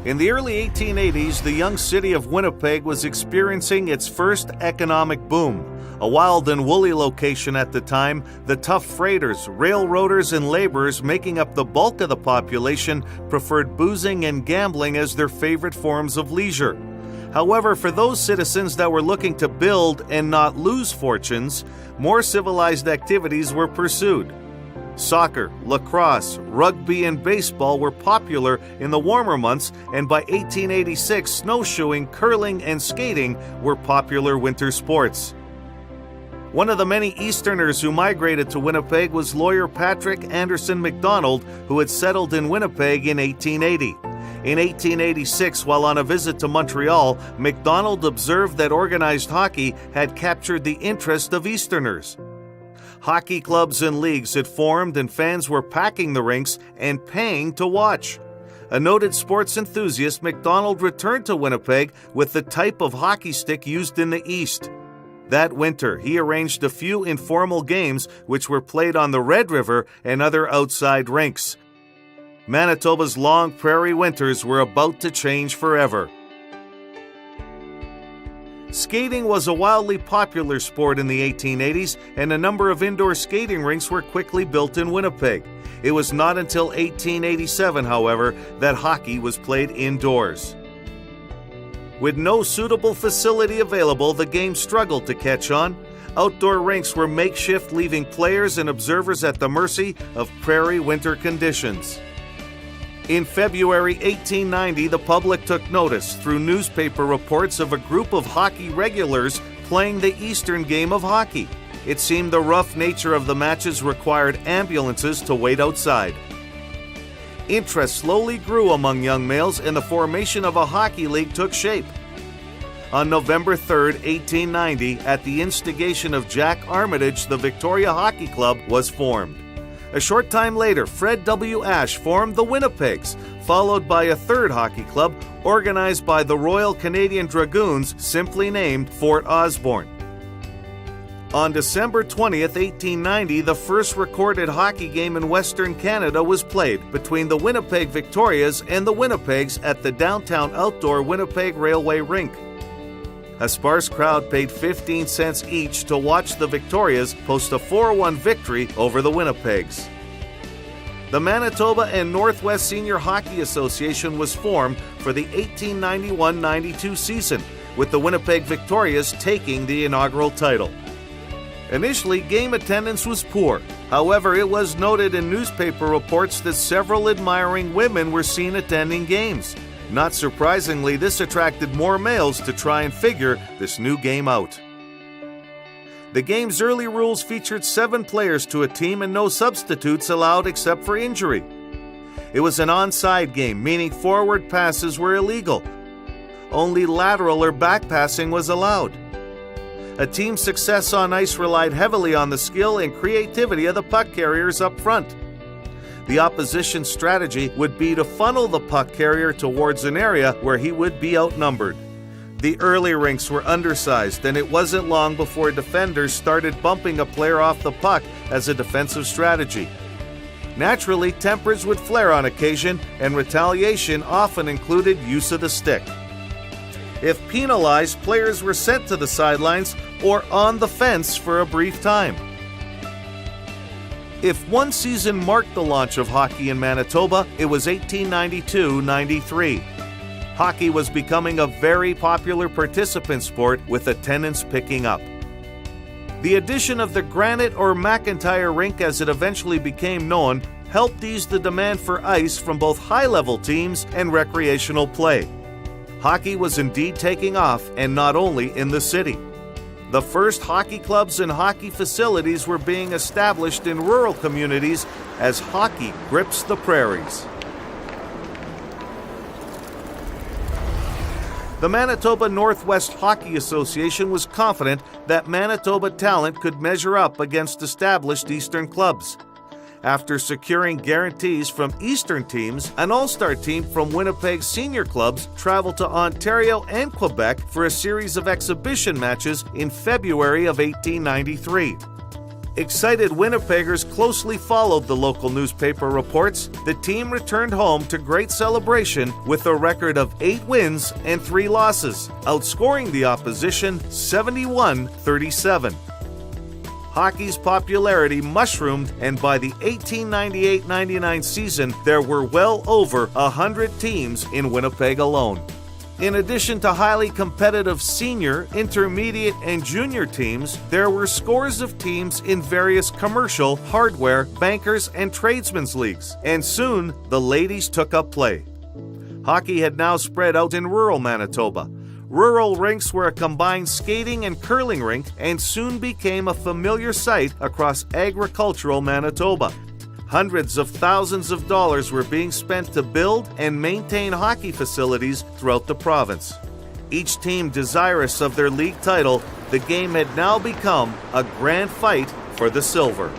In the early 1880s, the young city of Winnipeg was experiencing its first economic boom. A wild and woolly location at the time, the tough freighters, railroaders, and laborers making up the bulk of the population preferred boozing and gambling as their favorite forms of leisure. However, for those citizens that were looking to build and not lose fortunes, more civilized activities were pursued. Soccer, lacrosse, rugby, and baseball were popular in the warmer months, and by 1886, snowshoeing, curling, and skating were popular winter sports. One of the many Easterners who migrated to Winnipeg was lawyer Patrick Anderson MacDonald, who had settled in Winnipeg in 1880. In 1886, while on a visit to Montreal, MacDonald observed that organized hockey had captured the interest of Easterners. Hockey clubs and leagues had formed, and fans were packing the rinks and paying to watch. A noted sports enthusiast, MacDonald returned to Winnipeg with the type of hockey stick used in the East. That winter, he arranged a few informal games which were played on the Red River and other outside rinks. Manitoba's long prairie winters were about to change forever. Skating was a wildly popular sport in the 1880s, and a number of indoor skating rinks were quickly built in Winnipeg. It was not until 1887, however, that hockey was played indoors. With no suitable facility available, the game struggled to catch on. Outdoor rinks were makeshift, leaving players and observers at the mercy of prairie winter conditions. In February 1890, the public took notice through newspaper reports of a group of hockey regulars playing the Eastern game of hockey. It seemed the rough nature of the matches required ambulances to wait outside. Interest slowly grew among young males, and the formation of a hockey league took shape. On November 3, 1890, at the instigation of Jack Armitage, the Victoria Hockey Club was formed. A short time later, Fred W. Ashe formed the Winnipegs, followed by a third hockey club organized by the Royal Canadian Dragoons, simply named Fort Osborne. On December 20, 1890, the first recorded hockey game in Western Canada was played between the Winnipeg Victorias and the Winnipegs at the downtown outdoor Winnipeg Railway Rink. A sparse crowd paid 15 cents each to watch the Victorias post a 4-1 victory over the Winnipegs. The Manitoba and Northwest Senior Hockey Association was formed for the 1891-92 season, with the Winnipeg Victorias taking the inaugural title. Initially, game attendance was poor. However, it was noted in newspaper reports that several admiring women were seen attending games. Not surprisingly, this attracted more males to try and figure this new game out. The game's early rules featured 7 players to a team and no substitutes allowed except for injury. It was an onside game, meaning forward passes were illegal. Only lateral or back passing was allowed. A team's success on ice relied heavily on the skill and creativity of the puck carriers up front. The opposition's strategy would be to funnel the puck carrier towards an area where he would be outnumbered. The early rinks were undersized, and it wasn't long before defenders started bumping a player off the puck as a defensive strategy. Naturally, tempers would flare on occasion, and retaliation often included use of the stick. If penalized, players were sent to the sidelines or on the fence for a brief time. If one season marked the launch of hockey in Manitoba, it was 1892-93. Hockey was becoming a very popular participant sport, with attendance picking up. The addition of the Granite or McIntyre rink, as it eventually became known, helped ease the demand for ice from both high-level teams and recreational play. Hockey was indeed taking off, and not only in the city. The first hockey clubs and hockey facilities were being established in rural communities as hockey grips the prairies. The Manitoba Northwest Hockey Association was confident that Manitoba talent could measure up against established Eastern clubs. After securing guarantees from Eastern teams, an all-star team from Winnipeg's senior clubs traveled to Ontario and Quebec for a series of exhibition matches in February of 1893. Excited Winnipeggers closely followed the local newspaper reports. The team returned home to great celebration with a record of 8 wins and 3 losses, outscoring the opposition 71-37. Hockey's popularity mushroomed, and by the 1898-99 season, there were well over 100 teams in Winnipeg alone. In addition to highly competitive senior, intermediate, and junior teams, there were scores of teams in various commercial, hardware, bankers, and tradesmen's leagues, and soon the ladies took up play. Hockey had now spread out in rural Manitoba. Rural rinks were a combined skating and curling rink and soon became a familiar sight across agricultural Manitoba. Hundreds of thousands of dollars were being spent to build and maintain hockey facilities throughout the province. Each team desirous of their league title, the game had now become a grand fight for the silver.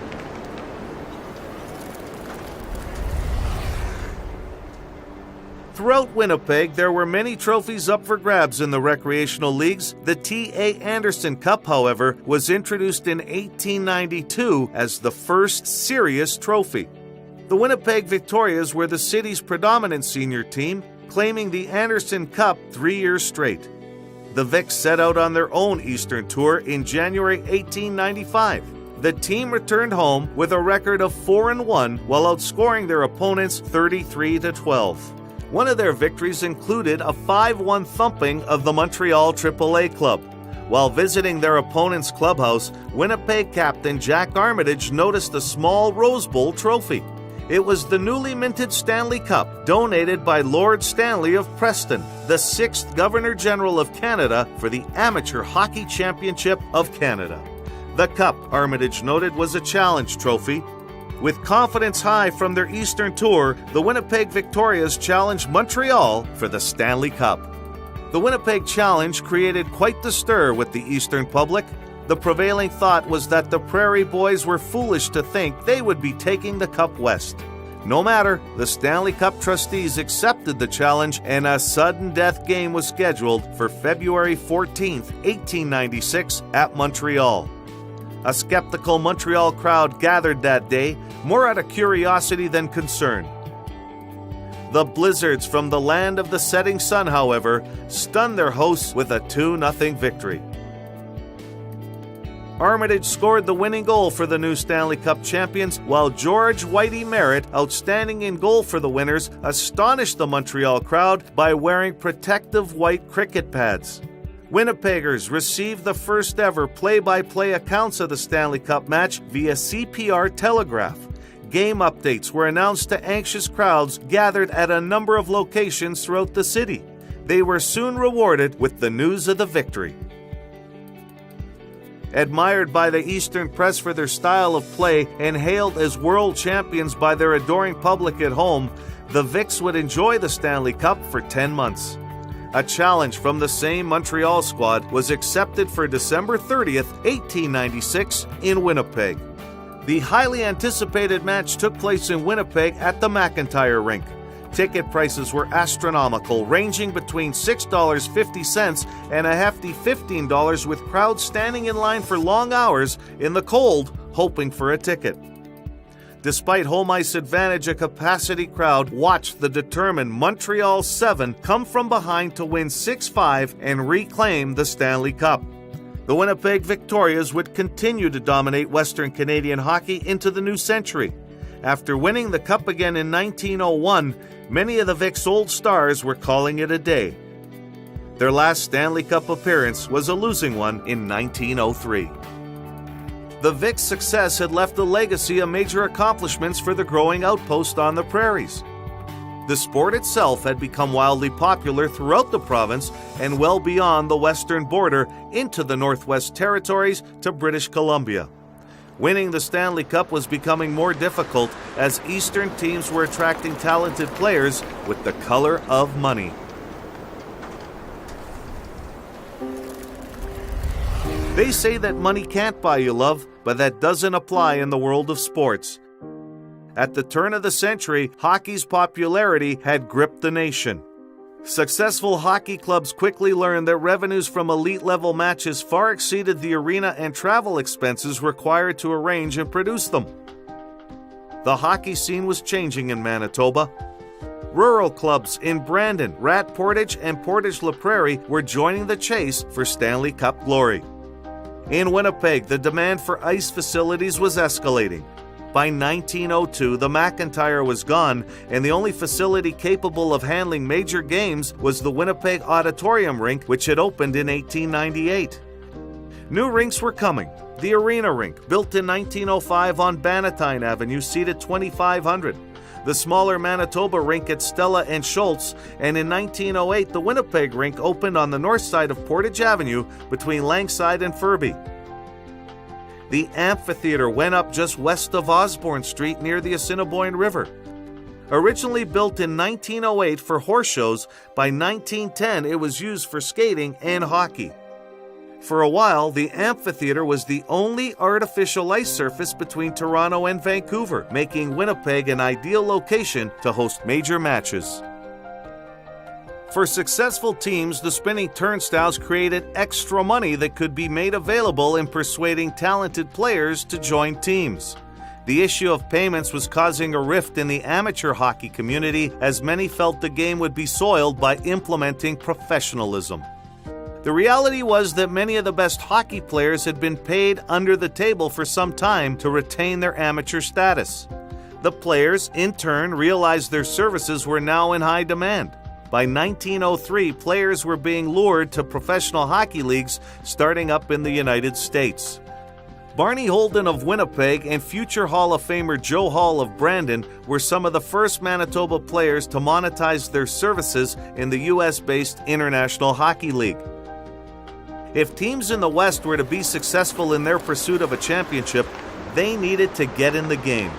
Throughout Winnipeg, there were many trophies up for grabs in the recreational leagues. The T.A. Anderson Cup, however, was introduced in 1892 as the first serious trophy. The Winnipeg Victorias were the city's predominant senior team, claiming the Anderson Cup 3 years straight. The Vics set out on their own Eastern Tour in January 1895. The team returned home with a record of 4-1 while outscoring their opponents 33-12. One of their victories included a 5-1 thumping of the Montreal AAA club. While visiting their opponent's clubhouse, Winnipeg captain Jack Armitage noticed a small Rose Bowl trophy. It was the newly minted Stanley Cup, donated by Lord Stanley of Preston, the 6th Governor-General of Canada, for the Amateur Hockey Championship of Canada. The cup, Armitage noted, was a challenge trophy. With confidence high from their Eastern Tour, the Winnipeg Victorias challenged Montreal for the Stanley Cup. The Winnipeg Challenge created quite the stir with the Eastern public. The prevailing thought was that the Prairie Boys were foolish to think they would be taking the Cup west. No matter, the Stanley Cup trustees accepted the challenge, and a sudden death game was scheduled for February 14, 1896 at Montreal. A skeptical Montreal crowd gathered that day, more out of curiosity than concern. The Blizzards from the land of the setting sun, however, stunned their hosts with a 2-0 victory. Armitage scored the winning goal for the new Stanley Cup champions, while George Whitey Merritt, outstanding in goal for the winners, astonished the Montreal crowd by wearing protective white cricket pads. Winnipeggers received the first ever play-by-play accounts of the Stanley Cup match via CPR telegraph. Game updates were announced to anxious crowds gathered at a number of locations throughout the city. They were soon rewarded with the news of the victory. Admired by the Eastern press for their style of play and hailed as world champions by their adoring public at home, the Vics would enjoy the Stanley Cup for 10 months. A challenge from the same Montreal squad was accepted for December 30th, 1896 in Winnipeg. The highly anticipated match took place in Winnipeg at the McIntyre Rink. Ticket prices were astronomical, ranging between $6.50 and a hefty $15, with crowds standing in line for long hours in the cold, hoping for a ticket. Despite home ice advantage, a capacity crowd watched the determined Montreal 7 come from behind to win 6-5 and reclaim the Stanley Cup. The Winnipeg Victorias would continue to dominate Western Canadian hockey into the new century. After winning the Cup again in 1901, many of the Vic's old stars were calling it a day. Their last Stanley Cup appearance was a losing one in 1903. The Vic's success had left a legacy of major accomplishments for the growing outpost on the prairies. The sport itself had become wildly popular throughout the province and well beyond the western border into the Northwest Territories to British Columbia. Winning the Stanley Cup was becoming more difficult as Eastern teams were attracting talented players with the color of money. They say that money can't buy you love, but that doesn't apply in the world of sports. At the turn of the century, hockey's popularity had gripped the nation. Successful hockey clubs quickly learned that revenues from elite-level matches far exceeded the arena and travel expenses required to arrange and produce them. The hockey scene was changing in Manitoba. Rural clubs in Brandon, Rat Portage, and Portage-la Prairie were joining the chase for Stanley Cup glory. In Winnipeg, the demand for ice facilities was escalating. By 1902, the McIntyre was gone, and the only facility capable of handling major games was the Winnipeg Auditorium Rink, which had opened in 1898. New rinks were coming. The Arena Rink, built in 1905 on Bannatyne Avenue, seated 2,500. The smaller Manitoba Rink at Stella and Schultz, and in 1908, the Winnipeg Rink opened on the north side of Portage Avenue between Langside and Furby. The amphitheater went up just west of Osborne Street near the Assiniboine River. Originally built in 1908 for horse shows, by 1910 it was used for skating and hockey. For a while, the amphitheater was the only artificial ice surface between Toronto and Vancouver, making Winnipeg an ideal location to host major matches. For successful teams, the spinning turnstiles created extra money that could be made available in persuading talented players to join teams. The issue of payments was causing a rift in the amateur hockey community, as many felt the game would be soiled by implementing professionalism. The reality was that many of the best hockey players had been paid under the table for some time to retain their amateur status. The players, in turn, realized their services were now in high demand. By 1903, players were being lured to professional hockey leagues starting up in the United States. Barney Holden of Winnipeg and future Hall of Famer Joe Hall of Brandon were some of the first Manitoba players to monetize their services in the US-based International Hockey League. If teams in the West were to be successful in their pursuit of a championship, they needed to get in the game.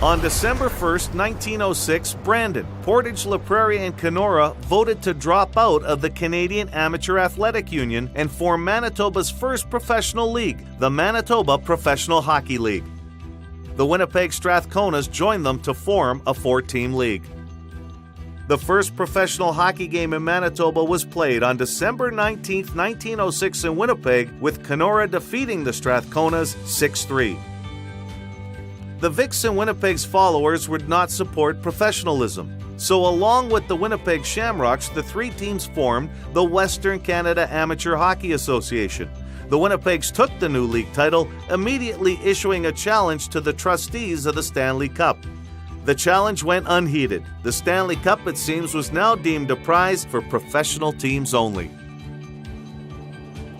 On December 1, 1906, Brandon, Portage-la Prairie, and Kenora voted to drop out of the Canadian Amateur Athletic Union and form Manitoba's first professional league, the Manitoba Professional Hockey League. The Winnipeg Strathconas joined them to form a 4-team league. The first professional hockey game in Manitoba was played on December 19, 1906 in Winnipeg, with Kenora defeating the Strathconas 6-3. The Vicks and Winnipeg's followers would not support professionalism, so along with the Winnipeg Shamrocks, the 3 teams formed the Western Canada Amateur Hockey Association. The Winnipegs took the new league title, immediately issuing a challenge to the trustees of the Stanley Cup. The challenge went unheeded. The Stanley Cup, it seems, was now deemed a prize for professional teams only.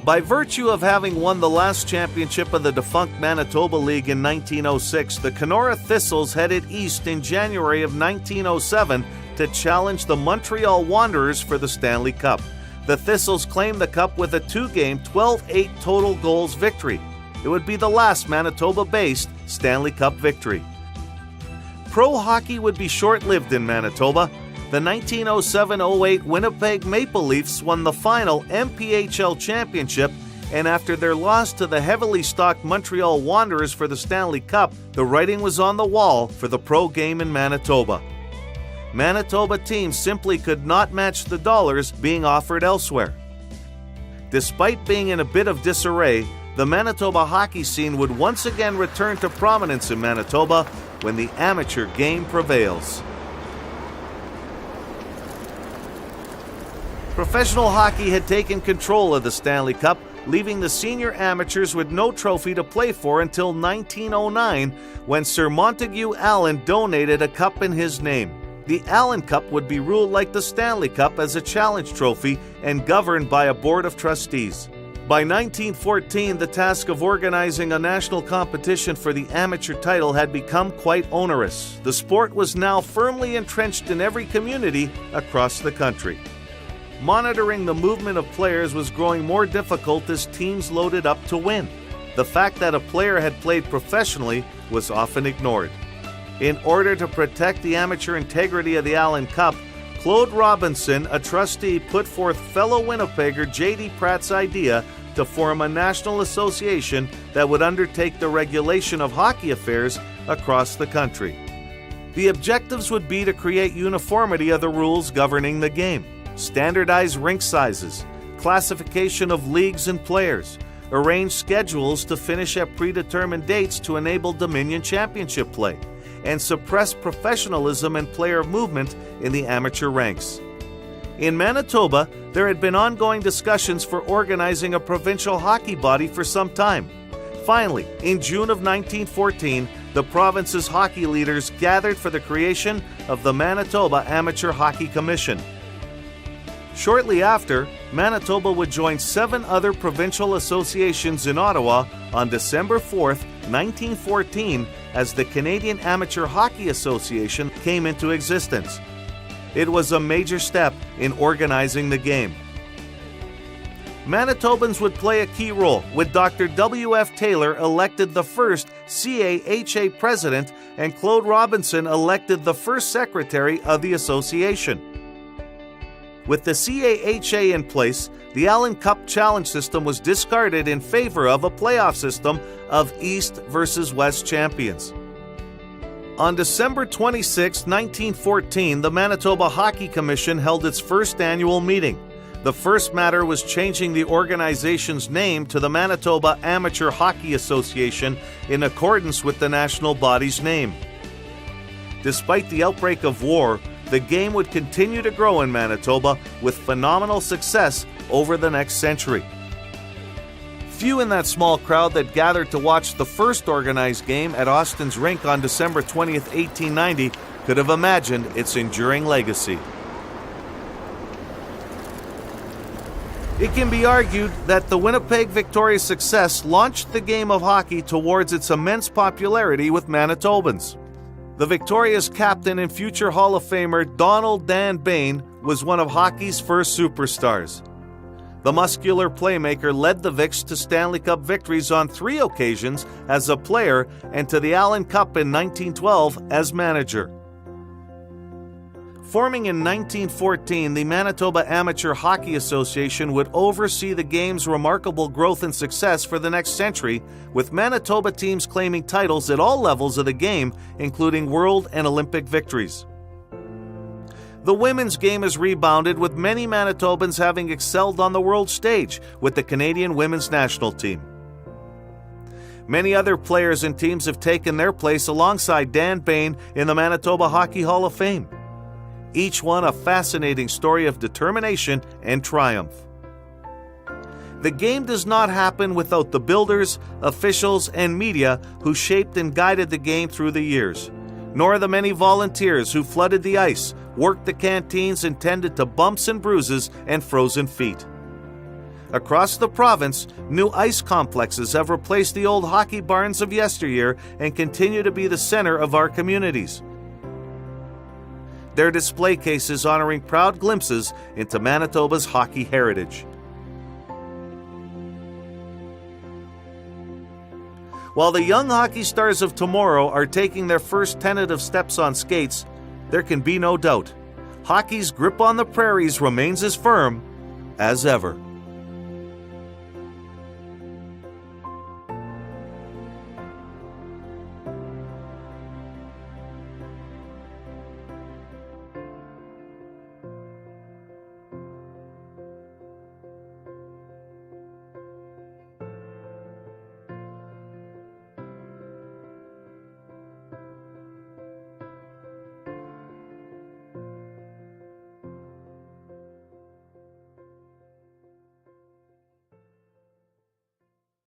By virtue of having won the last championship of the defunct Manitoba League in 1906, the Kenora Thistles headed east in January of 1907 to challenge the Montreal Wanderers for the Stanley Cup. The Thistles claimed the cup with a 2-game, 12-8 total goals victory. It would be the last Manitoba-based Stanley Cup victory. Pro hockey would be short-lived in Manitoba. The 1907-08 Winnipeg Maple Leafs won the final MPHL championship, and after their loss to the heavily stocked Montreal Wanderers for the Stanley Cup, the writing was on the wall for the pro game in Manitoba. Manitoba teams simply could not match the dollars being offered elsewhere. Despite being in a bit of disarray, the Manitoba hockey scene would once again return to prominence in Manitoba when the amateur game prevails. Professional hockey had taken control of the Stanley Cup, leaving the senior amateurs with no trophy to play for until 1909, when Sir Montague Allen donated a cup in his name. The Allen Cup would be ruled like the Stanley Cup as a challenge trophy and governed by a board of trustees. By 1914, the task of organizing a national competition for the amateur title had become quite onerous. The sport was now firmly entrenched in every community across the country. Monitoring the movement of players was growing more difficult as teams loaded up to win. The fact that a player had played professionally was often ignored. In order to protect the amateur integrity of the Allen Cup, Claude Robinson, a trustee, put forth fellow Winnipegger J.D. Pratt's idea to form a national association that would undertake the regulation of hockey affairs across the country. The objectives would be to create uniformity of the rules governing the game, standardize rink sizes, classification of leagues and players, arrange schedules to finish at predetermined dates to enable Dominion Championship play, and suppress professionalism and player movement in the amateur ranks. In Manitoba, there had been ongoing discussions for organizing a provincial hockey body for some time. Finally, in June of 1914, the province's hockey leaders gathered for the creation of the Manitoba Amateur Hockey Commission. Shortly after, Manitoba would join 7 other provincial associations in Ottawa on December 4, 1914, as the Canadian Amateur Hockey Association came into existence. It was a major step in organizing the game. Manitobans would play a key role, with Dr. W.F. Taylor elected the first CAHA president and Claude Robinson elected the first secretary of the association. With the CAHA in place, the Allen Cup Challenge system was discarded in favor of a playoff system of East versus West champions. On December 26, 1914, the Manitoba Hockey Commission held its first annual meeting. The first matter was changing the organization's name to the Manitoba Amateur Hockey Association in accordance with the national body's name. Despite the outbreak of war, the game would continue to grow in Manitoba with phenomenal success over the next century. Few in that small crowd that gathered to watch the first organized game at Austin's rink on December 20, 1890, could have imagined its enduring legacy. It can be argued that the Winnipeg Victorias' success launched the game of hockey towards its immense popularity with Manitobans. The Victorias' captain and future Hall of Famer Donald Dan Bain was one of hockey's first superstars. The muscular playmaker led the Vics to Stanley Cup victories on 3 occasions as a player and to the Allen Cup in 1912 as manager. Forming in 1914, the Manitoba Amateur Hockey Association would oversee the game's remarkable growth and success for the next century, with Manitoba teams claiming titles at all levels of the game, including world and Olympic victories. The women's game has rebounded, with many Manitobans having excelled on the world stage with the Canadian women's national team. Many other players and teams have taken their place alongside Dan Bain in the Manitoba Hockey Hall of Fame. Each one a fascinating story of determination and triumph. The game does not happen without the builders, officials, and media who shaped and guided the game through the years, nor the many volunteers who flooded the ice, worked the canteens, and tended to bumps and bruises and frozen feet. Across the province, new ice complexes have replaced the old hockey barns of yesteryear and continue to be the center of our communities. Their display cases honoring proud glimpses into Manitoba's hockey heritage. While the young hockey stars of tomorrow are taking their first tentative steps on skates, there can be no doubt, hockey's grip on the prairies remains as firm as ever.